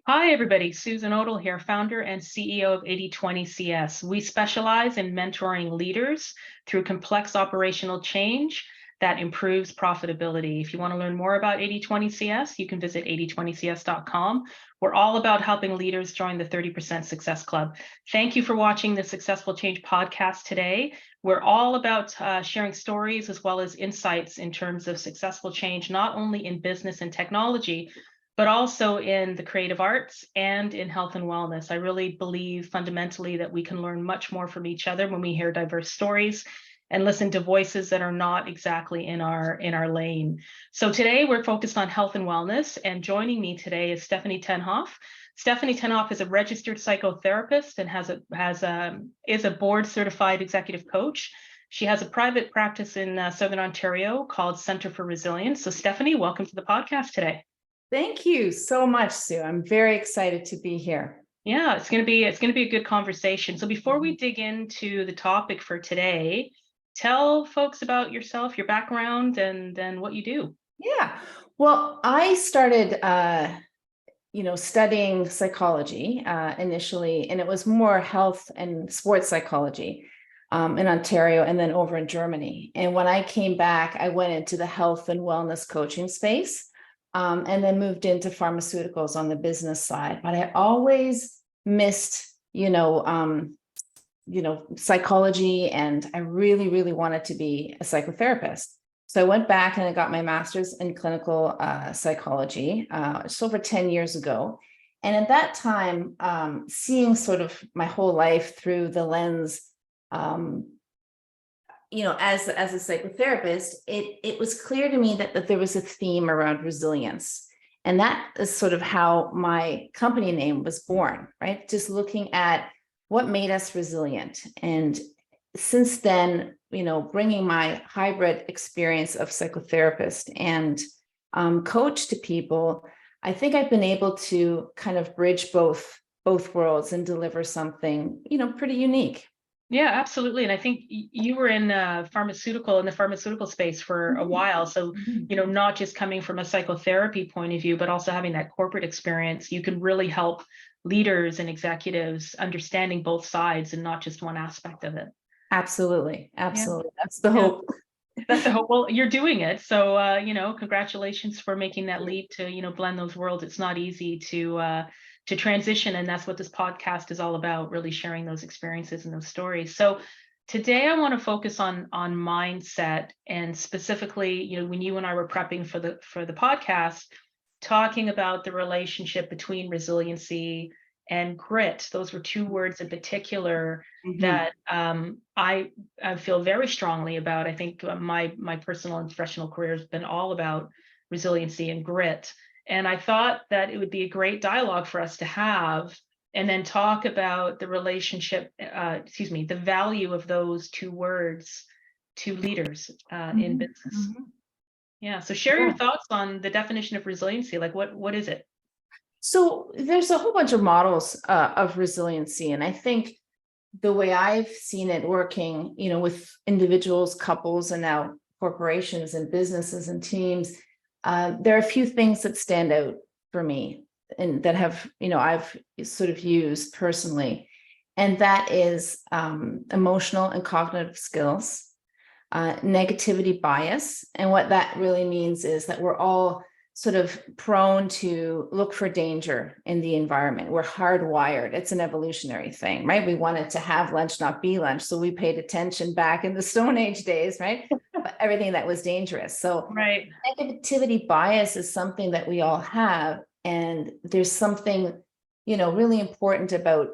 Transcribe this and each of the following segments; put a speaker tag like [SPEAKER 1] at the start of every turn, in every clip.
[SPEAKER 1] Hi, everybody. Susan Odell here, founder and CEO of 80/20 CS. We specialize in mentoring leaders through complex operational change that improves profitability. If you want to learn more about 80/20 CS, you can visit 8020cs.com. We're all about helping leaders join the 30% Success Club. Thank you for watching the Successful Change podcast today. We're all about sharing stories as well as insights in terms of successful change, not only in business and technology, but also in the creative arts and in health and wellness. I really believe fundamentally that we can learn much more from each other when we hear diverse stories and listen to voices that are not exactly in our lane. So today we're focused on health and wellness, and joining me today is Stephanie Tenhaeff. Stephanie Tenhaeff is a registered psychotherapist and is a board certified executive coach. She has a private practice in Southern Ontario called Center for Resilience. So Stephanie, welcome to the podcast today.
[SPEAKER 2] Thank you so much, Sue. I'm very excited to be here.
[SPEAKER 1] Yeah, it's gonna be a good conversation. So before we dig into the topic for today, tell folks about yourself, your background, and then what you do.
[SPEAKER 2] Yeah. Well, I started studying psychology initially, and it was more health and sports psychology in Ontario and then over in Germany. And when I came back, I went into the health and wellness coaching space. And then moved into pharmaceuticals on the business side. But I always missed, psychology, and I really, really wanted to be a psychotherapist. So I went back and I got my master's in clinical psychology just over 10 years ago. And at that time, seeing sort of my whole life through the lens as a psychotherapist, it was clear to me that there was a theme around resilience. And that is sort of how my company name was born, right? Just looking at what made us resilient. And since then, bringing my hybrid experience of psychotherapist and coach to people, I think I've been able to kind of bridge both worlds and deliver something, pretty unique.
[SPEAKER 1] Yeah, absolutely. And I think you were in the pharmaceutical space for a while. So, not just coming from a psychotherapy point of view, but also having that corporate experience, you can really help leaders and executives understanding both sides and not just one aspect of it.
[SPEAKER 2] Absolutely. Absolutely. Yeah. That's the hope.
[SPEAKER 1] That's the hope. Well, you're doing it. So, congratulations for making that leap to, blend those worlds. It's not easy to transition. And that's what this podcast is all about, really sharing those experiences and those stories. So today I want to focus on mindset, and specifically, when you and I were prepping for the podcast, talking about the relationship between resiliency and grit. Those were two words in particular that I feel very strongly about. I think my personal and professional career has been all about resiliency and grit. And I thought that it would be a great dialogue for us to have, and then talk about the relationship, the value of those two words to leaders in business. Yeah. So share your thoughts on the definition of resiliency. Like what is it?
[SPEAKER 2] So there's a whole bunch of models of resiliency. And I think the way I've seen it working, with individuals, couples, and now corporations and businesses and teams, there are a few things that stand out for me and that have, I've sort of used personally. And that is emotional and cognitive skills, negativity bias. And what that really means is that we're all sort of prone to look for danger in the environment. We're hardwired. It's an evolutionary thing, right? We wanted to have lunch, not be lunch. So we paid attention back in the Stone Age days, right? Everything that was dangerous. So
[SPEAKER 1] right.
[SPEAKER 2] Negativity bias is something that we all have. And there's something, really important about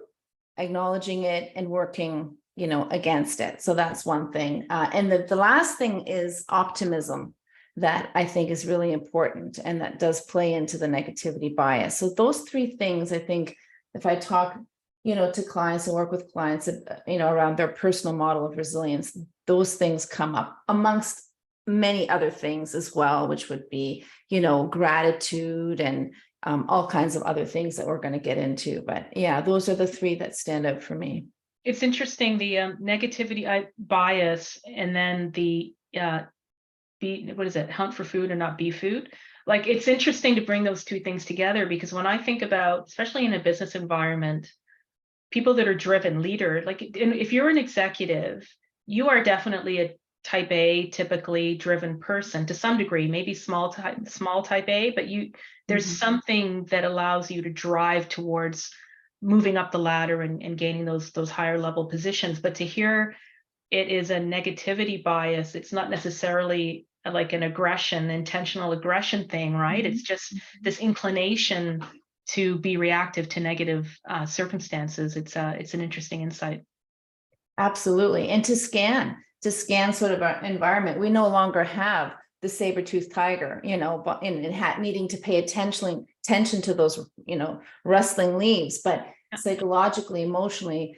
[SPEAKER 2] acknowledging it and working, against it. So that's one thing. And the last thing is optimism, that I think is really important, and that does play into the negativity bias. So those three things, I think, if I talk, to clients and work with clients, around their personal model of resilience, those things come up amongst many other things as well, which would be, gratitude and all kinds of other things that we're going to get into. But yeah, those are the three that stand out for me.
[SPEAKER 1] It's interesting, the negativity bias, and then the hunt for food and not be food. Like, it's interesting to bring those two things together, because when I think about, especially in a business environment, people that are driven leader, like if you're an executive, you are definitely a type A, typically driven person to some degree, maybe small type A, but there's something that allows you to drive towards moving up the ladder and gaining those higher level positions. But to hear it is a negativity bias, it's not necessarily like an intentional aggression thing, right? It's just this inclination to be reactive to negative circumstances. It's an interesting insight.
[SPEAKER 2] Absolutely. And to scan sort of our environment. We no longer have the saber-toothed tiger, but needing to pay attention to those, rustling leaves, but psychologically, emotionally,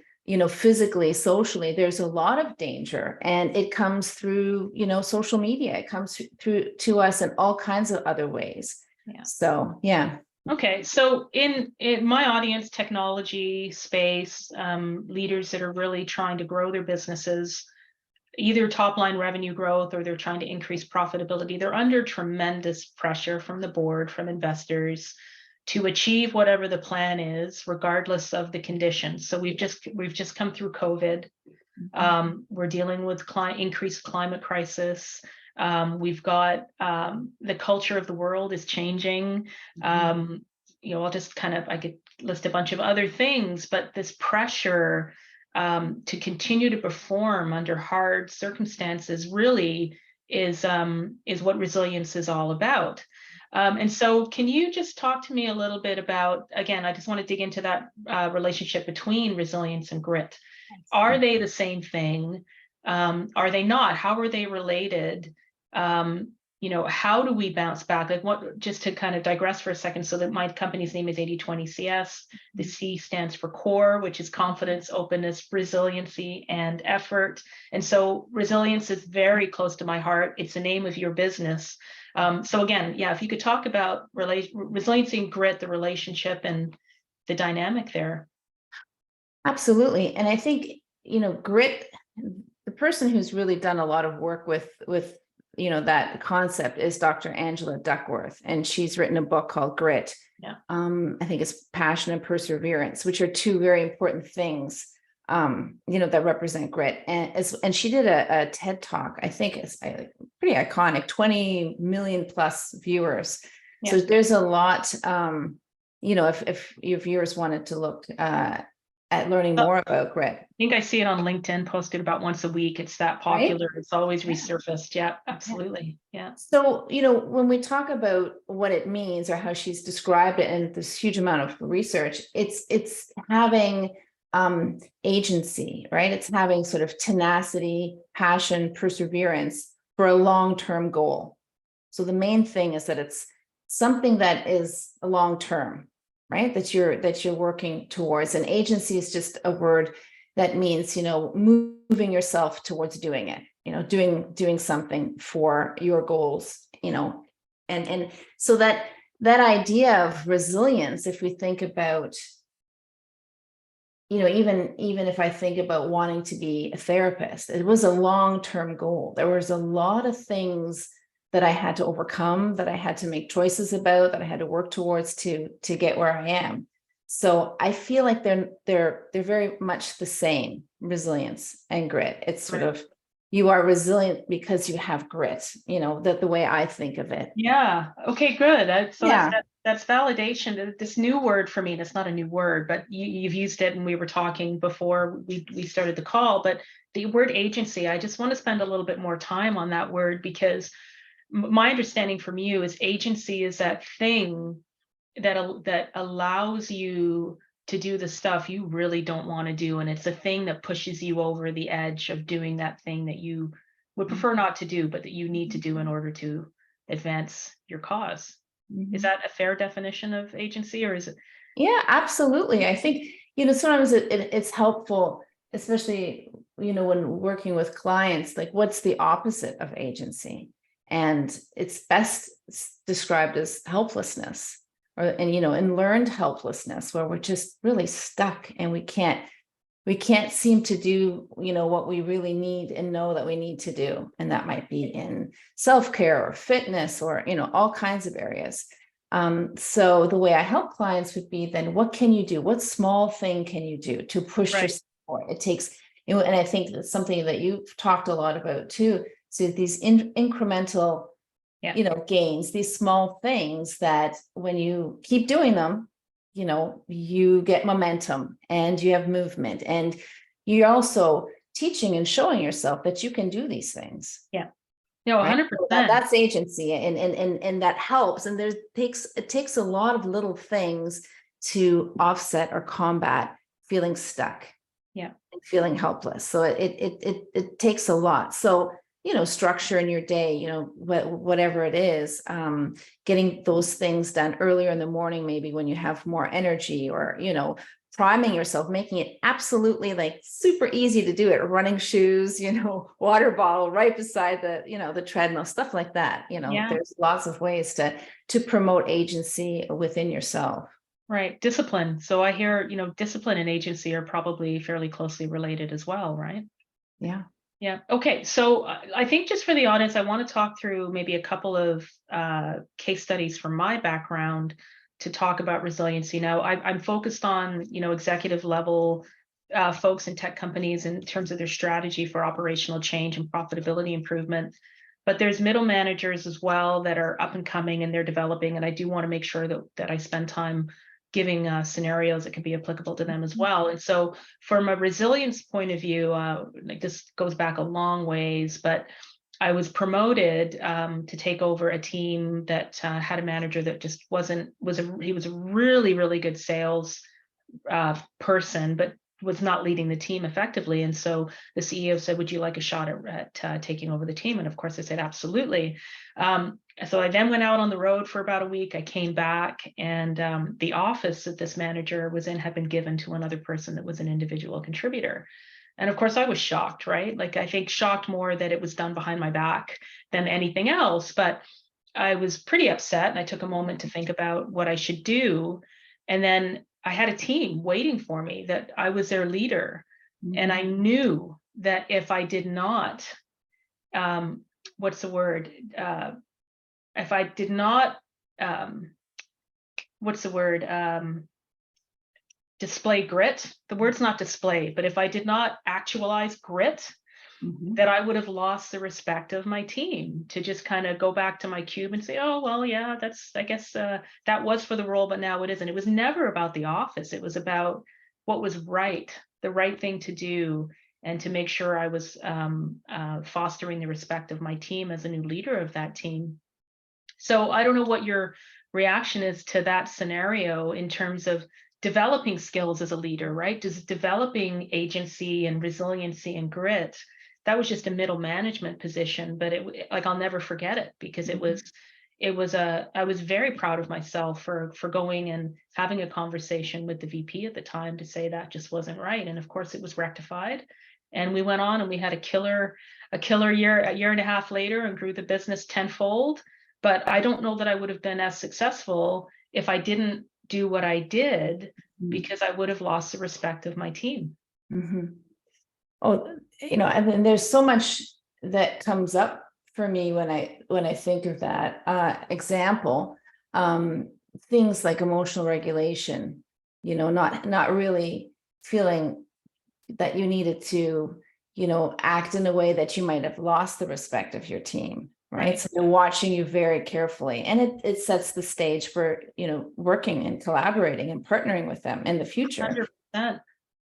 [SPEAKER 2] physically, socially, there's a lot of danger, and it comes through, social media. It comes through to us in all kinds of other ways.
[SPEAKER 1] Yeah.
[SPEAKER 2] So, yeah.
[SPEAKER 1] Okay, so in my audience, technology space, leaders that are really trying to grow their businesses, either top line revenue growth or they're trying to increase profitability, they're under tremendous pressure from the board, from investors, to achieve whatever the plan is, regardless of the conditions. So we've just come through COVID. We're dealing with increased climate crisis. We've got the culture of the world is changing. I'll just I could list a bunch of other things, but this pressure to continue to perform under hard circumstances really is what resilience is all about. And so can you just talk to me a little bit about, again, I just want to dig into that relationship between resilience and grit. Are they the same thing? Are they not? How are they related? How do we bounce back? Just to kind of digress for a second, so that my company's name is 80/20 CS. The C stands for core, which is confidence, openness, resiliency, and effort. And so resilience is very close to my heart. It's the name of your business. So again, if you could talk about resiliency and grit, the relationship and the dynamic there.
[SPEAKER 2] Absolutely. And I think, grit, the person who's really done a lot of work with that concept is Dr. Angela Duckworth, and she's written a book called Grit.
[SPEAKER 1] Yeah.
[SPEAKER 2] I think it's passion and perseverance, which are two very important things, that represent grit. And she did a TED Talk. I think it's pretty iconic, 20 million plus viewers. Yeah. So there's a lot, if your viewers wanted to look at learning more about grit.
[SPEAKER 1] I think I see it on LinkedIn, posted about once a week. It's that popular. Right? It's always resurfaced. Yeah, absolutely. Yeah.
[SPEAKER 2] So, when we talk about what it means or how she's described it in this huge amount of research, it's having agency, right? It's having sort of tenacity, passion, perseverance for a long-term goal. So the main thing is that it's something that is a long-term, right? That you're working towards. And agency is just a word that means, moving yourself towards doing it, doing something for your goals, and so that idea of resilience, if we think about, even if I think about wanting to be a therapist, it was a long-term goal. There was a lot of things that I had to overcome, that I had to make choices about, that I had to work towards to get where I am. So I feel like they're very much the same, resilience and grit. It's sort of, you are resilient because you have grit, that the way I think of it.
[SPEAKER 1] Yeah. Okay, good. So that's validation. This new word for me, that's not a new word, but you've used it, and we were talking before we started the call, but the word agency, I just want to spend a little bit more time on that word, because my understanding from you is agency is that thing that allows you to do the stuff you really don't want to do. And it's a thing that pushes you over the edge of doing that thing that you would prefer not to do, but that you need to do in order to advance your cause. Mm-hmm. Is that a fair definition of agency, or is it?
[SPEAKER 2] Yeah, absolutely. I think, sometimes it's helpful, especially, when working with clients, like, what's the opposite of agency? And it's best described as helplessness, and learned helplessness, where we're just really stuck and we can't we can't seem to do, what we really need and know that we need to do. And that might be in self-care or fitness or, all kinds of areas. So the way I help clients would be then, what can you do? What small thing can you do to push
[SPEAKER 1] Right.
[SPEAKER 2] yourself forward? It takes, and I think that's something that you've talked a lot about too. So these incremental,
[SPEAKER 1] Yeah.
[SPEAKER 2] gains, these small things that when you keep doing them, you get momentum and you have movement, and you're also teaching and showing yourself that you can do these things.
[SPEAKER 1] Yeah. No,
[SPEAKER 2] Right. So
[SPEAKER 1] 100%.
[SPEAKER 2] that's agency, and that helps. And it takes a lot of little things to offset or combat feeling stuck.
[SPEAKER 1] Yeah.
[SPEAKER 2] And feeling helpless. So it takes a lot. So, structure in your day, whatever it is, getting those things done earlier in the morning, maybe when you have more energy, or, priming yourself, making it absolutely like super easy to do it. Running shoes, water bottle right beside the treadmill, stuff like that.
[SPEAKER 1] Yeah.
[SPEAKER 2] There's lots of ways to promote agency within yourself.
[SPEAKER 1] Right. Discipline. So I hear, discipline and agency are probably fairly closely related as well, right?
[SPEAKER 2] Yeah.
[SPEAKER 1] Yeah. Okay. So I think just for the audience, I want to talk through maybe a couple of case studies from my background to talk about resiliency. Now, I'm focused on, executive level folks in tech companies in terms of their strategy for operational change and profitability improvement. But there's middle managers as well that are up and coming and they're developing. And I do want to make sure that I spend time giving scenarios that can be applicable to them as well. And so from a resilience point of view, like this goes back a long ways, but I was promoted to take over a team that had a manager that just he was a really, really good sales person, but was not leading the team effectively. And so the CEO said, would you like a shot at taking over the team? And of course I said, absolutely. So I then went out on the road for about a week. I came back, and the office that this manager was in had been given to another person that was an individual contributor. And of course I was shocked, right? Like, I think shocked more that it was done behind my back than anything else. But I was pretty upset, and I took a moment to think about what I should do. And then I had a team waiting for me, that I was their leader.
[SPEAKER 2] Mm-hmm.
[SPEAKER 1] And I knew that if I did not, what's the word? If I did not, display grit, the word's not display, but if I did not actualize grit,
[SPEAKER 2] Mm-hmm.
[SPEAKER 1] that I would have lost the respect of my team, to just kind of go back to my cube and say, oh, well, yeah, I guess that was for the role, but now it isn't. It was never about the office. It was about what was right, the right thing to do, and to make sure I was fostering the respect of my team as a new leader of that team. So I don't know what your reaction is to that scenario in terms of developing skills as a leader, right? Does developing agency and resiliency and grit, that was just a middle management position, but I'll never forget it, because I was very proud of myself for going and having a conversation with the VP at the time to say that just wasn't right. And of course it was rectified. And we went on and we had a killer year, a year and a half later, and grew the business tenfold. But I don't know that I would have been as successful if I didn't do what I did, because I would have lost the respect of my team.
[SPEAKER 2] Mm-hmm. Oh, and then there's so much that comes up for me when I think of that example. Things like emotional regulation, not really feeling that you needed to, act in a way that you might have lost the respect of your team. Right. So they're watching you very carefully, and it sets the stage for, working and collaborating and partnering with them in the future.
[SPEAKER 1] 100%.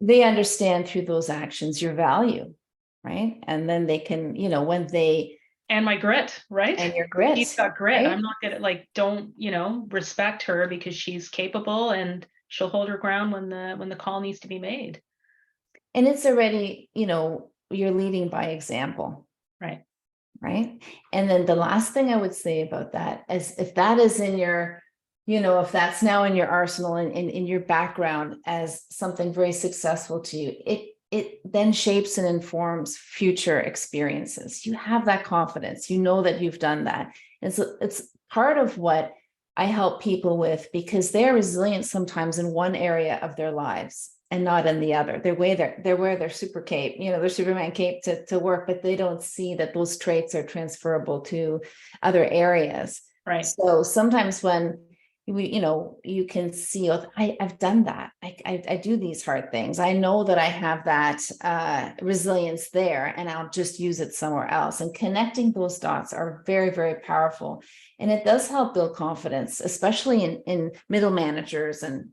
[SPEAKER 2] They understand through those actions your value, right? And then they can,
[SPEAKER 1] and my grit, right?
[SPEAKER 2] And your grit.
[SPEAKER 1] She's got grit.
[SPEAKER 2] Right?
[SPEAKER 1] I'm not gonna don't, respect her because she's capable, and she'll hold her ground when the call needs to be made.
[SPEAKER 2] And it's already, you're leading by example.
[SPEAKER 1] Right.
[SPEAKER 2] Right. And then the last thing I would say about that is, if that is in your, if that's now in your arsenal and in your background as something very successful to you, it then shapes and informs future experiences. You have that confidence, that you've done that. And so it's part of what I help people with, because they're resilient sometimes in one area of their lives, and not in the other. They wear their super cape, their Superman cape to work, but they don't see that those traits are transferable to other areas.
[SPEAKER 1] Right.
[SPEAKER 2] So sometimes when you can see, oh, I've done that. I do these hard things. I know that I have that resilience there, and I'll just use it somewhere else. And connecting those dots are very, very powerful. And it does help build confidence, especially in middle managers and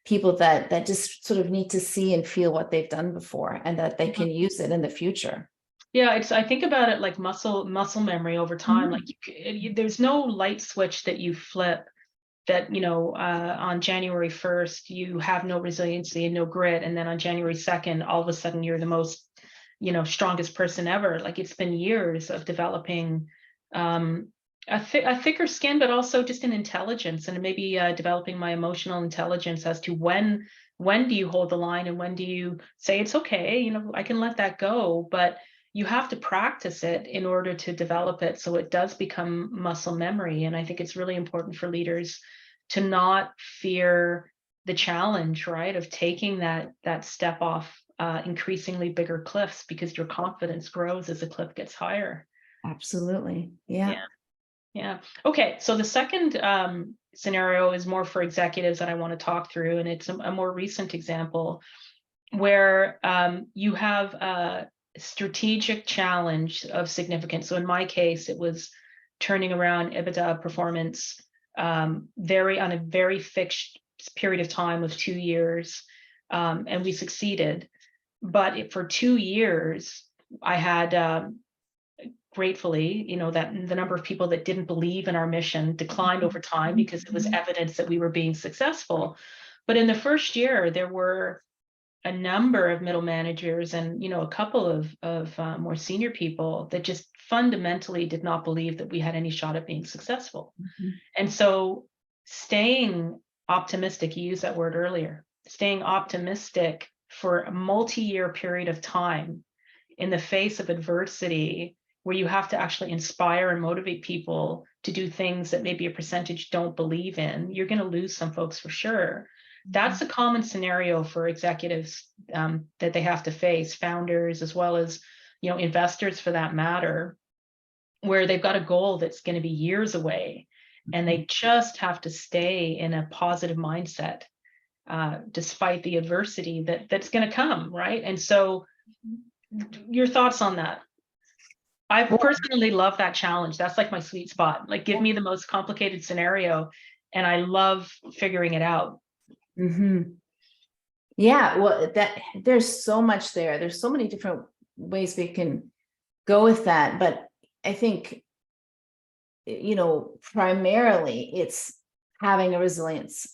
[SPEAKER 2] people that just sort of need to see and feel what they've done before, and that they can use it in the future.
[SPEAKER 1] Yeah, I think about it like muscle memory over time. Like there's no light switch that you flip that, on January 1st, you have no resiliency and no grit. And then on January 2nd, all of a sudden you're the most, strongest person ever. Like it's been years of developing a thicker skin, but also just an intelligence, and maybe developing my emotional intelligence as to when do you hold the line and when do you say it's okay, I can let that go. But you have to practice it in order to develop it, so it does become muscle memory. And I think it's really important for leaders to not fear the challenge, right, of taking that step off increasingly bigger cliffs, because your confidence grows as the cliff gets higher.
[SPEAKER 2] Absolutely. Yeah.
[SPEAKER 1] Yeah. Okay. So the second scenario is more for executives that I want to talk through, and it's a more recent example where you have a strategic challenge of significance. So in my case, it was turning around EBITDA performance on a very fixed period of time of 2 years, and we succeeded. But for 2 years, I had gratefully, that the number of people that didn't believe in our mission declined over time, because it was evidence that we were being successful. But in the first year, there were a number of middle managers and, a couple of more senior people that just fundamentally did not believe that we had any shot at being successful. And so staying optimistic, you used that word earlier, staying optimistic for a multi-year period of time in the face of adversity, where you have to actually inspire and motivate people to do things that maybe a percentage don't believe in, you're going to lose some folks for sure. That's a common scenario for executives that they have to face, founders as well as, investors for that matter, where they've got a goal that's going to be years away, and they just have to stay in a positive mindset despite the adversity that's going to come, right? And so your thoughts on that? I personally love that challenge. That's like my sweet spot. Like, give me the most complicated scenario, and I love figuring it out.
[SPEAKER 2] Yeah, well, there's so much there. There's so many different ways we can go with that. But I think, primarily it's having a resiliency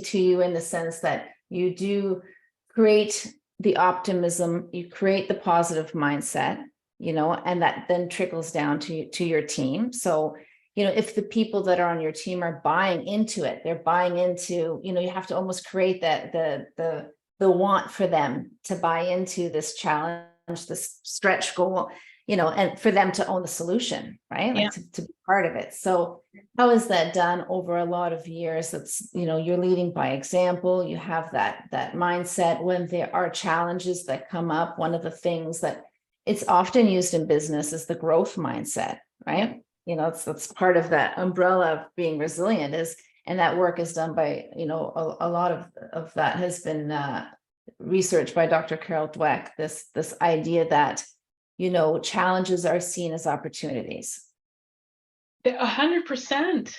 [SPEAKER 2] to you, in the sense that you do create the optimism, you create the positive mindset, and that then trickles down to your team. So, if the people that are on your team are buying into it, they're buying into, you have to almost create that the want for them to buy into this challenge, this stretch goal, and for them to own the solution, right? Like to be part of it. So how is that done over a lot of years? That's, you're leading by example. You have that mindset when there are challenges that come up. One of the things that it's often used in business is the growth mindset, right? That's part of that umbrella of being resilient and that work is done by, a lot of that has been researched by Dr. Carol Dweck, this idea that, challenges are seen as opportunities.
[SPEAKER 1] 100%.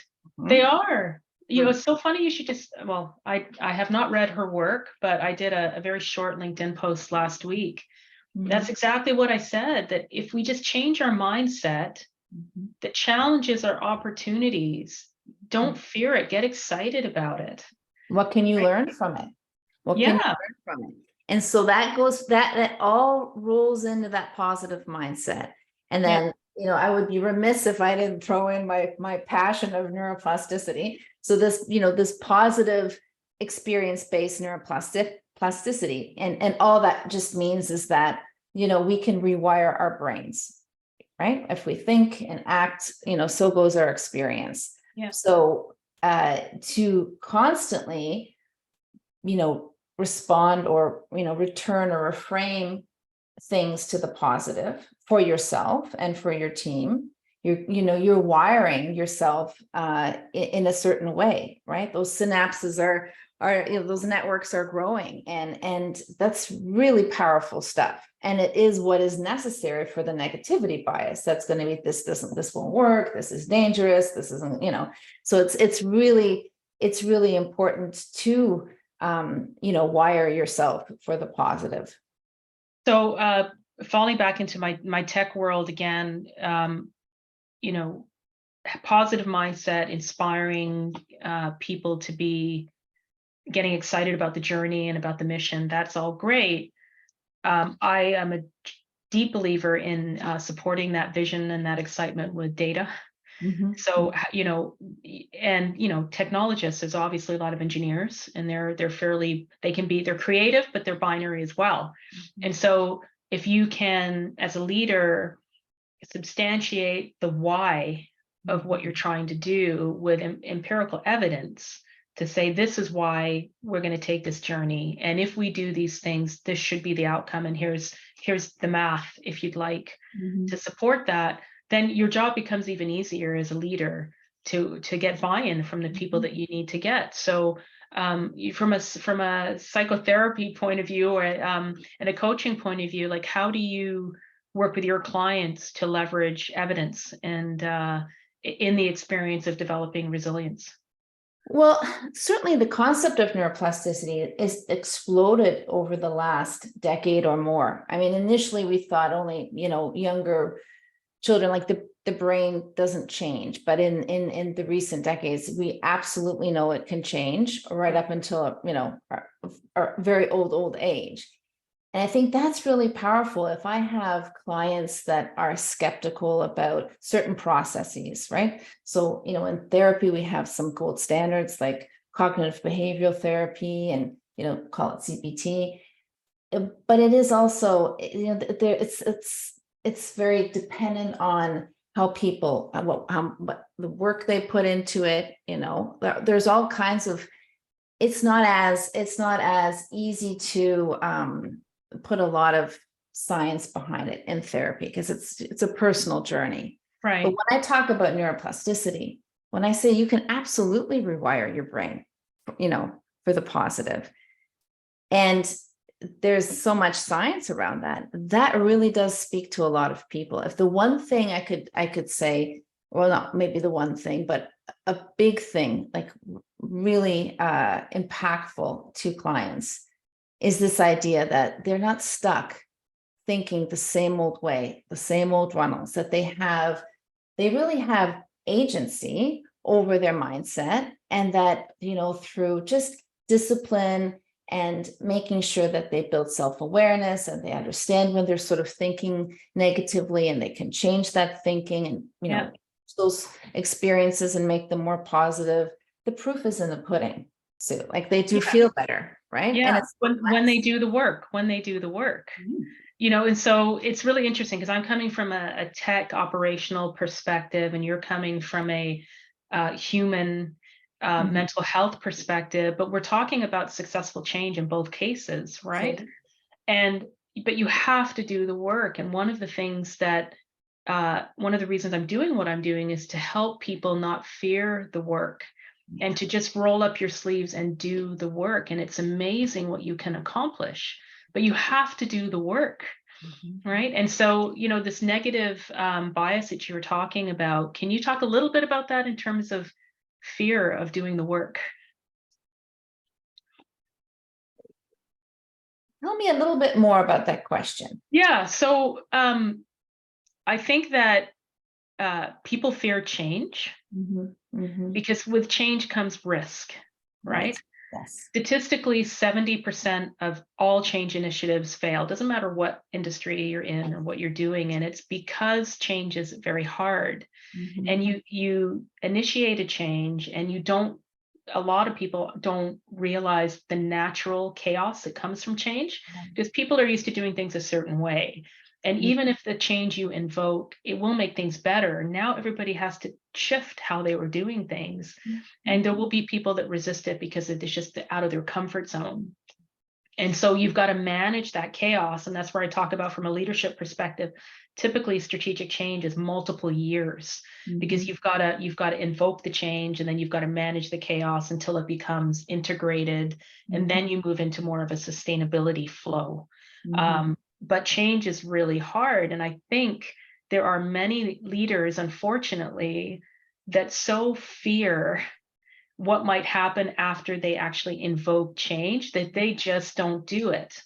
[SPEAKER 1] They are. It's so funny. You should just, well, I have not read her work, but I did a very short LinkedIn post last week. That's exactly what I said, that if we just change our mindset, the challenges are opportunities. Don't fear it. Get excited about it.
[SPEAKER 2] What can you learn from it? What can you learn from it? And so that all rolls into that positive mindset. And then, I would be remiss if I didn't throw in my passion of neuroplasticity. So this positive experience-based neuroplasticity, and all that just means is that, we can rewire our brains, right? If we think and act, so goes our experience. So to constantly respond or, return or reframe things to the positive for yourself and for your team. You're wiring yourself in a certain way, right? Those synapses are those networks are growing, and that's really powerful stuff. And it is what is necessary for the negativity bias. That's going to be this won't work. This is dangerous. This isn't, so it's really important to wire yourself for the positive.
[SPEAKER 1] So falling back into my tech world again, positive mindset, inspiring people to be getting excited about the journey and about the mission, that's all great. I am a deep believer in supporting that vision and that excitement with data.
[SPEAKER 2] Mm-hmm.
[SPEAKER 1] So, technologists, there's obviously a lot of engineers, and they're creative, but they're binary as well. Mm-hmm. And so if you can, as a leader, substantiate the why of what you're trying to do with empirical evidence to say, this is why we're going to take this journey. And if we do these things, this should be the outcome. And here's the math, if you'd like, mm-hmm. to support that, then your job becomes even easier as a leader to get buy-in from the people that you need to get. So from a psychotherapy point of view, or and a coaching point of view, like, how do you work with your clients to leverage evidence and in the experience of developing resilience?
[SPEAKER 2] Well, certainly the concept of neuroplasticity is exploded over the last decade or more. I mean, initially we thought only, younger children, like the brain doesn't change, but in the recent decades, we absolutely know it can change right up until, our very old age. And I think that's really powerful. If I have clients that are skeptical about certain processes, right? So, in therapy, we have some gold standards like cognitive behavioral therapy and, call it CBT. But it is also, it's very dependent on how people, what the work they put into it. There's all kinds of, it's not as easy to, put a lot of science behind it in therapy, because it's a personal journey.
[SPEAKER 1] Right.
[SPEAKER 2] But when I talk about neuroplasticity, when I say you can absolutely rewire your brain, for the positive, and there's so much science around that really does speak to a lot of people. If the one thing I could say, well, not maybe the one thing, but a big thing, like really impactful to clients, is this idea that they're not stuck thinking the same old way, the same old runnels, that they really have agency over their mindset, and that, through just discipline and making sure that they build self-awareness and they understand when they're sort of thinking negatively, and they can change that thinking and, those experiences and make them more positive. The proof is in the pudding. So, like, they do feel better, right?
[SPEAKER 1] Yeah,
[SPEAKER 2] and it's
[SPEAKER 1] when they do the work, and so it's really interesting, because I'm coming from a tech operational perspective, and you're coming from a human mental health perspective, but we're talking about successful change in both cases, right? But you have to do the work. And one of the things that one of the reasons I'm doing what I'm doing is to help people not fear the work, and to just roll up your sleeves and do the work. And it's amazing what you can accomplish, but you have to do the work, right? And so, this negative bias that you were talking about, can you talk a little bit about that in terms of fear of doing the work?
[SPEAKER 2] Tell me a little bit more about that question.
[SPEAKER 1] Yeah, so I think that people fear change because with change comes risk, right?
[SPEAKER 2] Yes.
[SPEAKER 1] Statistically, 70% of all change initiatives fail. Doesn't matter what industry you're in or what you're doing, and it's because change is very hard. And you initiate a change, and a lot of people don't realize the natural chaos that comes from change, because people are used to doing things a certain way. And even if the change you invoke, it will make things better. Now everybody has to shift how they were doing things. And there will be people that resist it because it's just out of their comfort zone. And so you've got to manage that chaos. And that's where I talk about from a leadership perspective. Typically, strategic change is multiple years because you've got to invoke the change, and then you've got to manage the chaos until it becomes integrated. And then you move into more of a sustainability flow. But change is really hard. And I think there are many leaders, unfortunately, that so fear what might happen after they actually invoke change that they just don't do it.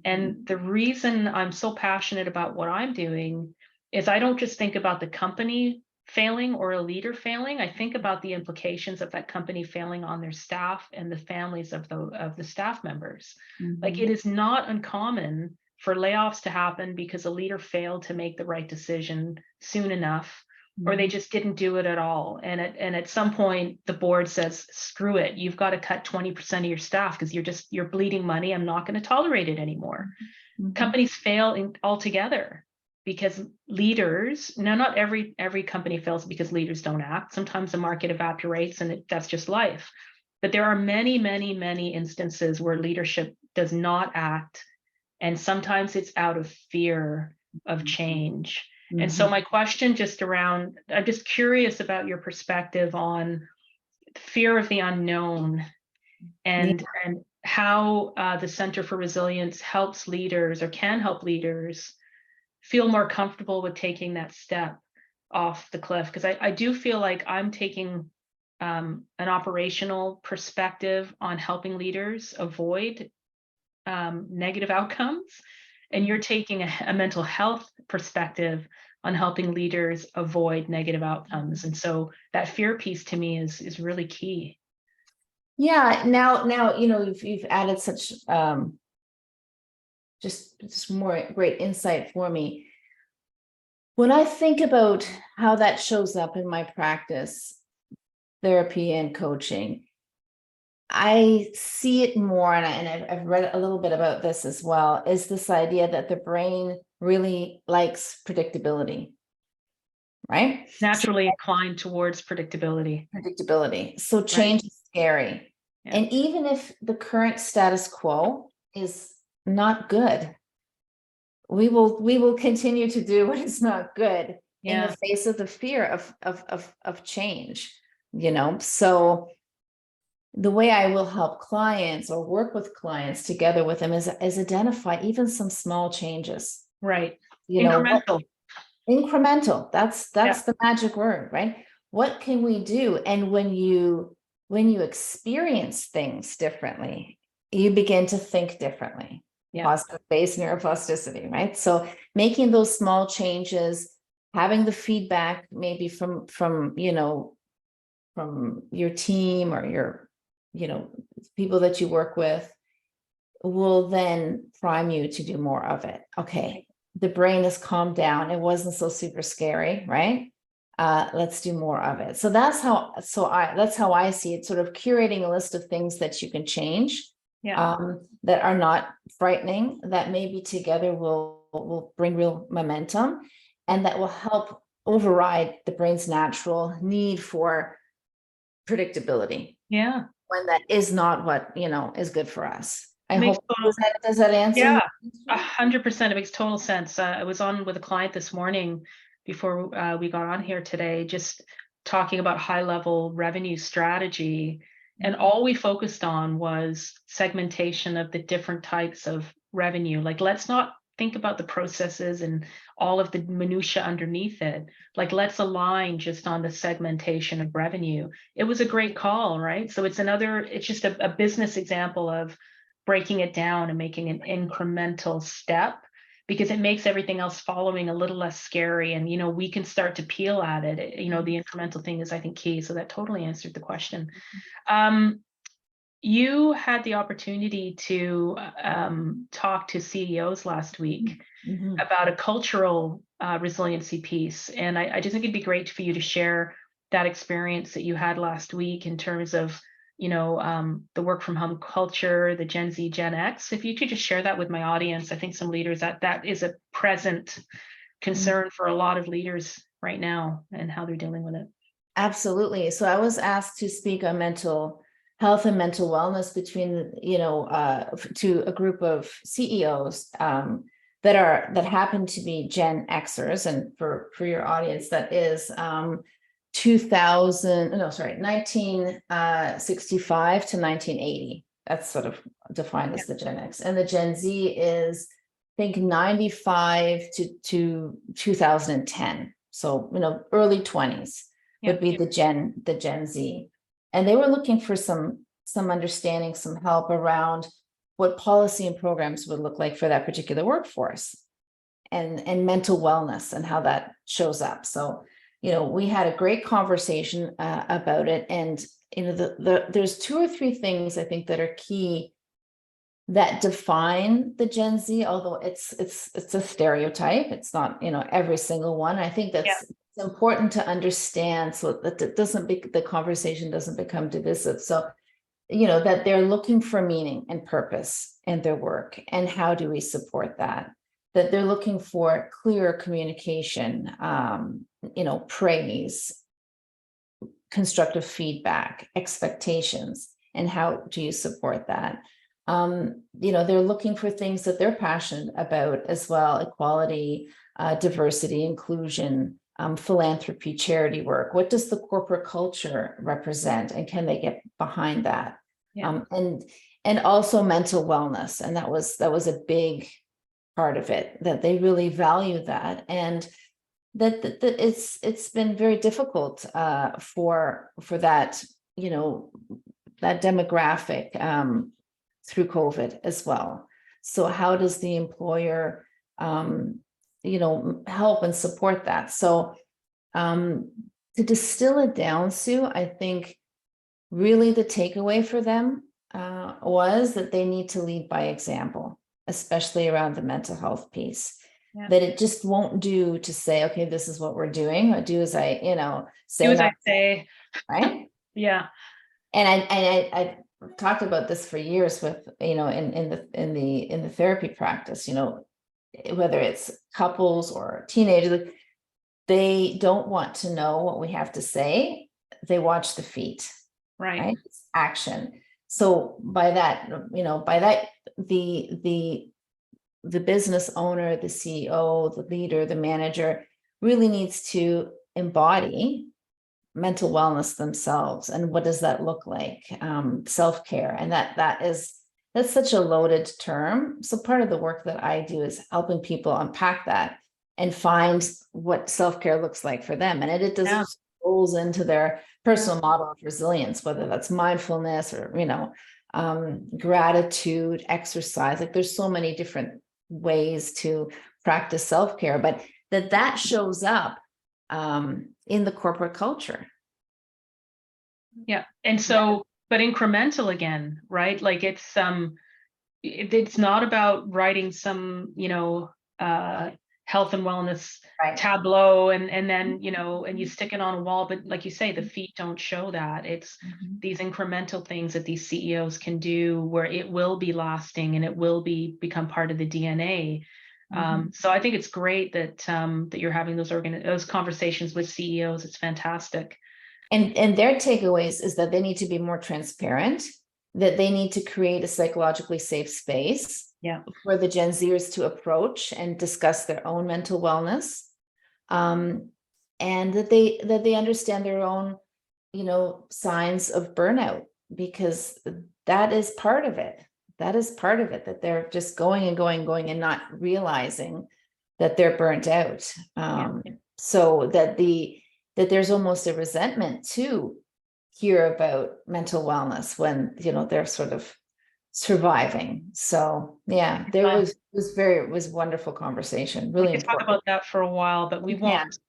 [SPEAKER 1] And the reason I'm so passionate about what I'm doing is I don't just think about the company failing or a leader failing. I think about the implications of that company failing on their staff and the families of the staff members. Like, it is not uncommon for layoffs to happen because a leader failed to make the right decision soon enough, or they just didn't do it at all. And at some point, the board says, screw it, you've got to cut 20% of your staff because you're bleeding money. I'm not going to tolerate it anymore. Companies fail altogether because leaders, now not every company fails because leaders don't act. Sometimes the market evaporates and that's just life. But there are many, many, many instances where leadership does not act. And sometimes it's out of fear of change. And so my question I'm just curious about your perspective on fear of the unknown and how the Center for Resilience helps leaders or can help leaders feel more comfortable with taking that step off the cliff. Because I do feel like I'm taking an operational perspective on helping leaders avoid negative outcomes. And you're taking a mental health perspective on helping leaders avoid negative outcomes. And so that fear piece to me is really key.
[SPEAKER 2] Yeah. Now, you've added such just more great insight for me. When I think about how that shows up in my practice, therapy and coaching, I see it more, and I've read a little bit about this as well, is this idea that the brain really likes predictability, right?
[SPEAKER 1] Naturally inclined towards predictability.
[SPEAKER 2] So change is scary.
[SPEAKER 1] Yeah.
[SPEAKER 2] And even if the current status quo is not good, we will continue to do what is not good in the face of the fear of change, So the way I will help clients or work with clients together with them is identify even some small changes.
[SPEAKER 1] Right. Incremental.
[SPEAKER 2] Incremental. That's the magic word, right? What can we do? And when you experience things differently, you begin to think differently. Positive-based neuroplasticity, right? So making those small changes, having the feedback maybe from your team or your people that you work with will then prime you to do more of it. Okay, the brain has calmed down. It wasn't so super scary, right? Let's do more of it. So that's how I see it, sort of curating a list of things that you can change, that are not frightening, that maybe together will bring real momentum, and that will help override the brain's natural need for predictability.
[SPEAKER 1] Yeah.
[SPEAKER 2] When that is not what, is good for us. I hope does that answer?
[SPEAKER 1] Yeah, 100%. It makes total sense. I was on with a client this morning before we got on here today, just talking about high-level revenue strategy. And all we focused on was segmentation of the different types of revenue. Like, let's not think about the processes and all of the minutia underneath it. Like, let's align just on the segmentation of revenue. It was a great call, right? So it's just a business example of breaking it down and making an incremental step, because it makes everything else following a little less scary. And, we can start to peel at it. The incremental thing is, I think, key. So that totally answered the question. You had the opportunity to talk to CEOs last week about a cultural resiliency piece. And I just think it'd be great for you to share that experience that you had last week in terms of the work from home culture, the Gen Z, Gen X. If you could just share that with my audience, I think some leaders that is a present concern for a lot of leaders right now and how they're dealing with it.
[SPEAKER 2] Absolutely. So I was asked to speak on mental health and mental wellness between, to a group of CEOs that happen to be Gen Xers, and for your audience, that is 1965 to 1980. That's sort of defined as the Gen X, and the Gen Z is, I think, 95 to 2010. So early 20s would be the Gen Z. And they were looking for some understanding, some help around what policy and programs would look like for that particular workforce, and mental wellness and how that shows up. So, we had a great conversation about it. And, there's 2 or 3 things I think that are key that define the Gen Z, although it's a stereotype. It's not, every single one. I think that's it's important to understand so that the conversation doesn't become divisive. So, that they're looking for meaning and purpose in their work, and how do we support that? That they're looking for clear communication, praise, constructive feedback, expectations, and how do you support that? They're looking for things that they're passionate about as well: equality, diversity, inclusion, philanthropy, charity work. What does the corporate culture represent, and can they get behind that? And also mental wellness, and that was a big part of it, that they really value that, and that it's been very difficult for that that demographic through COVID as well. So how does the employer help and support that? So to distill it down, Sue, I think really the takeaway for them was that they need to lead by example, especially around the mental health piece. That it just won't do to say, okay, this is what we're doing. Or do as I, say.
[SPEAKER 1] Do as I say.
[SPEAKER 2] Right.
[SPEAKER 1] Yeah.
[SPEAKER 2] And I talked about this for years with, in the therapy practice, whether it's couples or teenagers, they don't want to know what we have to say. They watch the feet. Right. It's action. So by that, the business owner, the CEO, the leader, the manager really needs to embody mental wellness themselves. And what does that look like? Self-care. And that's such a loaded term. So part of the work that I do is helping people unpack that and find what self-care looks like for them. And it does rolls into their personal model of resilience, whether that's mindfulness or, gratitude, exercise. Like there's so many different ways to practice self-care, but that shows up in the corporate culture.
[SPEAKER 1] Yeah. And so, but incremental again, right? Like it's not about writing some, health and wellness tableau and then, and you stick it on a wall, but like you say, the feet don't show that. It's these incremental things that these CEOs can do where it will be lasting and it will become part of the DNA. So I think it's great that that you're having those conversations with CEOs. It's fantastic.
[SPEAKER 2] And their takeaways is that they need to be more transparent, that they need to create a psychologically safe space for the Gen Zers to approach and discuss their own mental wellness, and that they understand their own, signs of burnout, because that is part of it. That they're just going and not realizing that they're burnt out. So that there's almost a resentment to hear about mental wellness when, they're sort of surviving. So there was wonderful conversation. Really
[SPEAKER 1] we could talk about that for a while, but we won't.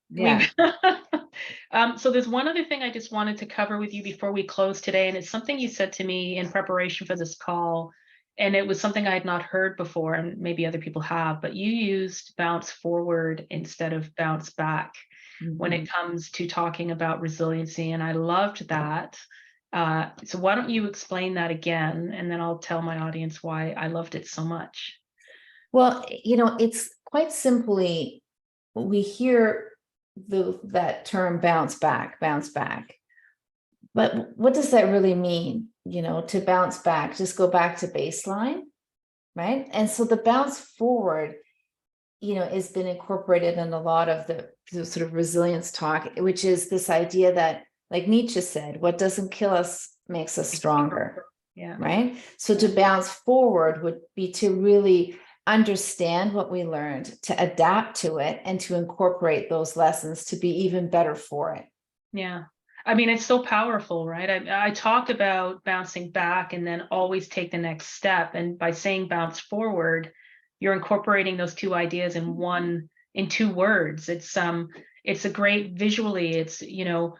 [SPEAKER 1] So there's one other thing I just wanted to cover with you before we close today, and it's something you said to me in preparation for this call, and it was something I had not heard before, and maybe other people have, but you used bounce forward instead of bounce back when it comes to talking about resiliency. And I loved that. So why don't you explain that again, and then I'll tell my audience why I loved it so much.
[SPEAKER 2] Well, it's quite simply, we hear that term bounce back. But what does that really mean? To bounce back, just go back to baseline, right? And so the bounce forward, has been incorporated in a lot of the sort of resilience talk, which is this idea that, like Nietzsche said, what doesn't kill us makes us stronger.
[SPEAKER 1] Yeah.
[SPEAKER 2] Right. So to bounce forward would be to really understand what we learned, to adapt to it, and to incorporate those lessons to be even better for it.
[SPEAKER 1] Yeah. I mean, it's so powerful, right? I talked about bouncing back and then always take the next step. And by saying bounce forward, you're incorporating those two ideas in 2 words. It's a great visually. It's,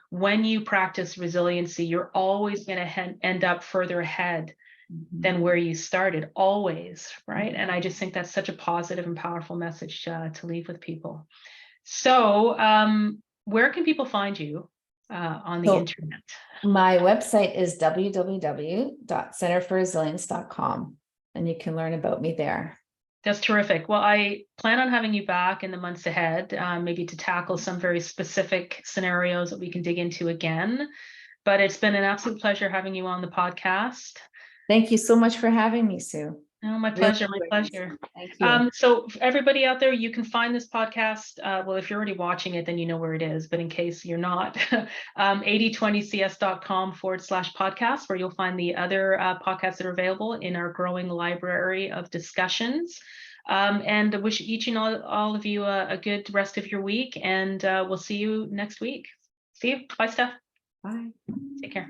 [SPEAKER 1] when you practice resiliency, you're always going to end up further ahead than where you started, always, right? And I just think that's such a positive and powerful message to leave with people. So where can people find you on the internet?
[SPEAKER 2] My website is www.centerforresilience.com, and you can learn about me there.
[SPEAKER 1] That's terrific. Well, I plan on having you back in the months ahead, maybe to tackle some very specific scenarios that we can dig into again. But it's been an absolute pleasure having you on the podcast.
[SPEAKER 2] Thank you so much for having me, Sue.
[SPEAKER 1] Oh, my pleasure. My pleasure.
[SPEAKER 2] Thank you.
[SPEAKER 1] So everybody out there, you can find this podcast. Well, if you're already watching it, then you know where it is. But in case you're not, 8020cs.com/podcast, where you'll find the other podcasts that are available in our growing library of discussions. And I wish each and all of you a good rest of your week. And we'll see you next week. See you. Bye, Steph.
[SPEAKER 2] Bye.
[SPEAKER 1] Take care.